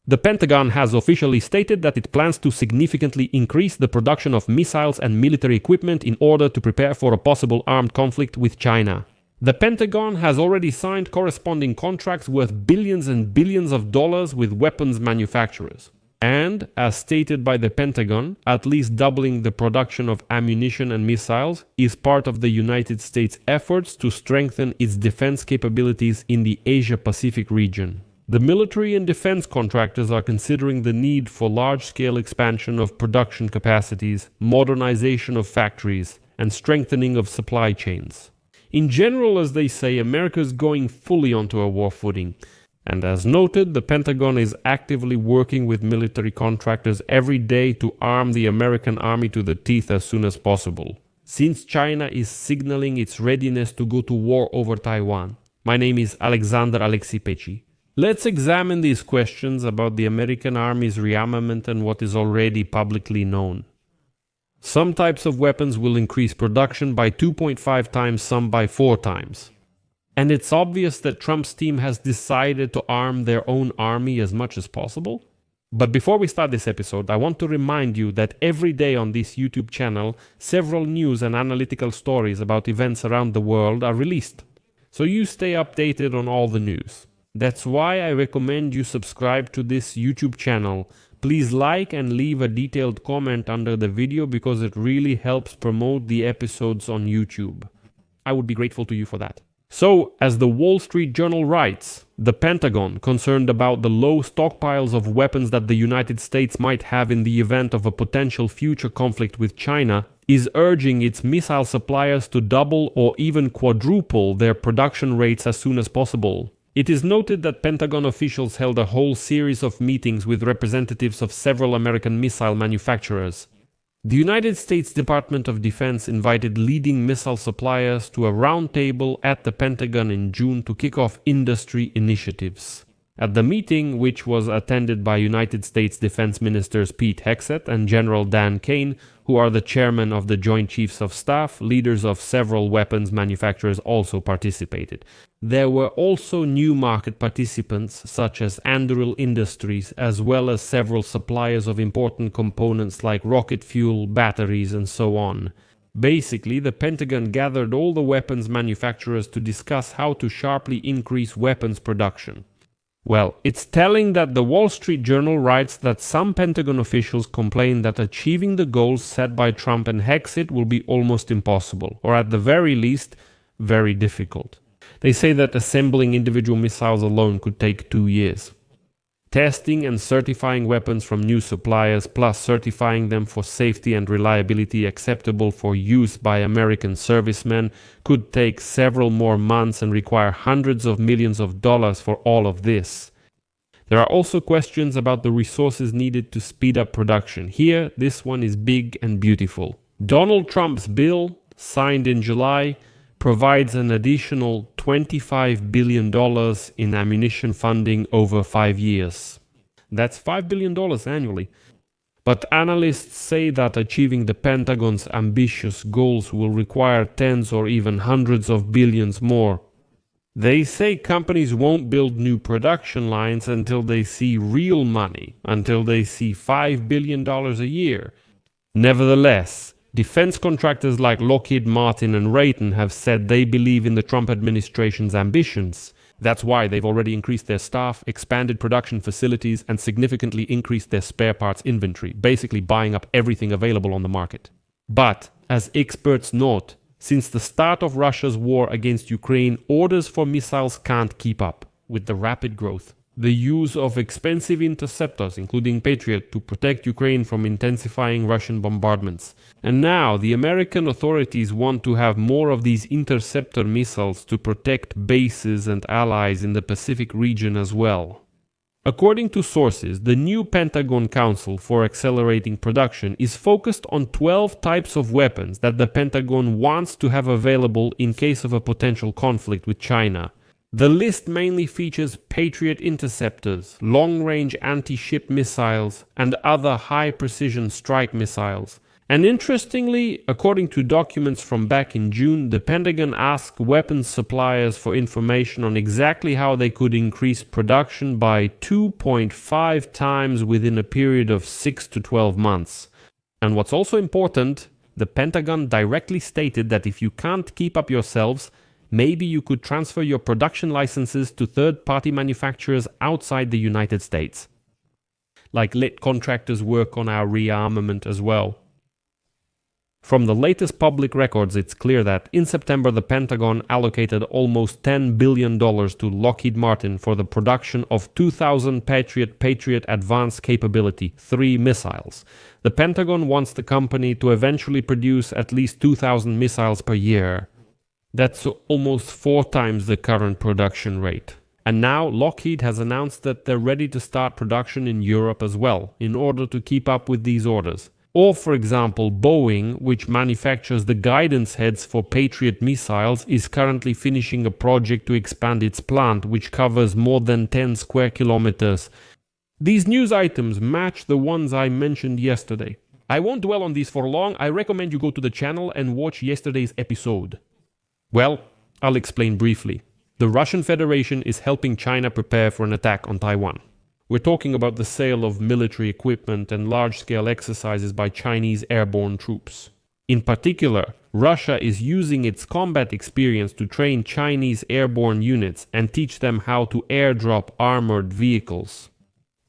The Pentagon has officially stated that it plans to significantly increase the production of missiles and military equipment in order to prepare for a possible armed conflict with China. The Pentagon has already signed corresponding contracts worth billions and billions of dollars with weapons manufacturers. And, as stated by the Pentagon, at least doubling the production of ammunition and missiles is part of the United States' efforts to strengthen its defense capabilities in the Asia-Pacific region. The military and defense contractors are considering the need for large-scale expansion of production capacities, modernization of factories, and strengthening of supply chains. In general, as they say, America is going fully onto a war footing. And as noted, the Pentagon is actively working with military contractors every day to arm the American army to the teeth as soon as possible, since China is signaling its readiness to go to war over Taiwan. My name is Alexander Alexipechi. Let's examine these questions about the American Army's rearmament and what is already publicly known. Some types of weapons will increase production by 2.5 times, some by 4 times. And it's obvious that Trump's team has decided to arm their own army as much as possible. But before we start this episode, I want to remind you that every day on this YouTube channel, several news and analytical stories about events around the world are released. So you stay updated on all the news. That's why I recommend you subscribe to this YouTube channel. Please like and leave a detailed comment under the video because it really helps promote the episodes on YouTube. I would be grateful to you for that. So, as the Wall Street Journal writes, the Pentagon, concerned about the low stockpiles of weapons that the United States might have in the event of a potential future conflict with China, is urging its missile suppliers to double or even quadruple their production rates as soon as possible. It is noted that Pentagon officials held a whole series of meetings with representatives of several American missile manufacturers. The United States Department of Defense invited leading missile suppliers to a roundtable at the Pentagon in June to kick off industry initiatives. At the meeting, which was attended by United States Defense Ministers Pete Hegseth and General Dan Kane, who are the chairman of the Joint Chiefs of Staff, leaders of several weapons manufacturers also participated. There were also new market participants such as Anduril Industries, as well as several suppliers of important components like rocket fuel, batteries, and so on. Basically, the Pentagon gathered all the weapons manufacturers to discuss how to sharply increase weapons production. Well, it's telling that the Wall Street Journal writes that some Pentagon officials complain that achieving the goals set by Trump and Hegseth will be almost impossible, or at the very least, very difficult. They say that assembling individual missiles alone could take 2 years. Testing and certifying weapons from new suppliers, plus certifying them for safety and reliability acceptable for use by American servicemen, could take several more months and require hundreds of millions of dollars for all of this. There are also questions about the resources needed to speed up production. Here, this one is big and beautiful. Donald Trump's bill, signed in July, provides an additional $25 billion in ammunition funding over 5 years. That's $5 billion annually. But analysts say that achieving the Pentagon's ambitious goals will require tens or even hundreds of billions more. They say companies won't build new production lines until they see real money, until they see $5 billion a year. Nevertheless, defense contractors like Lockheed Martin and Raytheon have said they believe in the Trump administration's ambitions. That's why they've already increased their staff, expanded production facilities, and significantly increased their spare parts inventory, basically buying up everything available on the market. But, as experts note, since the start of Russia's war against Ukraine, orders for missiles can't keep up with the rapid growth. The use of expensive interceptors, including Patriot, to protect Ukraine from intensifying Russian bombardments. And now, the American authorities want to have more of these interceptor missiles to protect bases and allies in the Pacific region as well. According to sources, the new Pentagon Council for Accelerating Production is focused on 12 types of weapons that the Pentagon wants to have available in case of a potential conflict with China. The list mainly features Patriot interceptors, long-range anti-ship missiles, and other high-precision strike missiles, And interestingly, according to documents from back in June, the Pentagon asked weapons suppliers for information on exactly how they could increase production by 2.5 times within a period of 6 to 12 months. And what's also important, the Pentagon directly stated that if you can't keep up yourselves, maybe you could transfer your production licenses to third-party manufacturers outside the United States. Like let contractors work on our rearmament as well. From the latest public records, it's clear that in September the Pentagon allocated almost $10 billion to Lockheed Martin for the production of 2,000 Patriot Advanced Capability 3 missiles. The Pentagon wants the company to eventually produce at least 2,000 missiles per year. That's almost 4 times the current production rate. And now Lockheed has announced that they're ready to start production in Europe as well, in order to keep up with these orders. Or, for example, Boeing, which manufactures the guidance heads for Patriot missiles, is currently finishing a project to expand its plant, which covers more than 10 square kilometers. These news items match the ones I mentioned yesterday. I won't dwell on these for long. I recommend you go to the channel and watch yesterday's episode. Well, I'll explain briefly. The Russian Federation is helping China prepare for an attack on Taiwan. We're talking about the sale of military equipment and large-scale exercises by Chinese airborne troops. In particular, Russia is using its combat experience to train Chinese airborne units and teach them how to airdrop armored vehicles.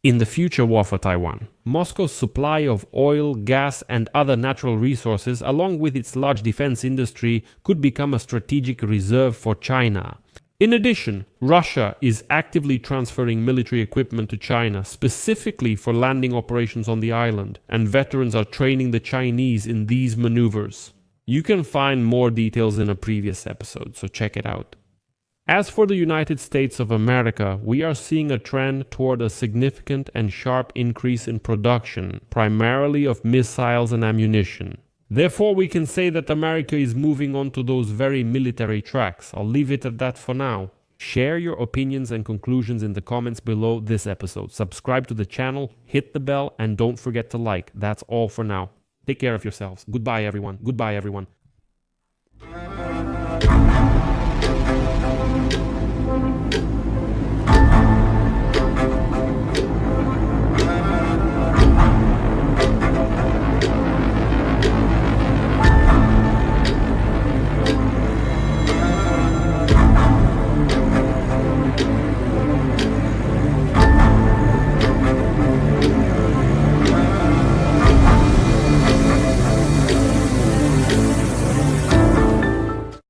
In the future war for Taiwan, Moscow's supply of oil, gas, and other natural resources, along with its large defense industry, could become a strategic reserve for China. In addition, Russia is actively transferring military equipment to China, specifically for landing operations on the island, and veterans are training the Chinese in these maneuvers. You can find more details in a previous episode, so check it out. As for the United States of America, we are seeing a trend toward a significant and sharp increase in production, primarily of missiles and ammunition. Therefore, we can say that America is moving on to those very military tracks. I'll leave it at that for now. Share your opinions and conclusions in the comments below this episode. Subscribe to the channel, hit the bell, and don't forget to like. That's all for now. Take care of yourselves. Goodbye, everyone. Goodbye, everyone.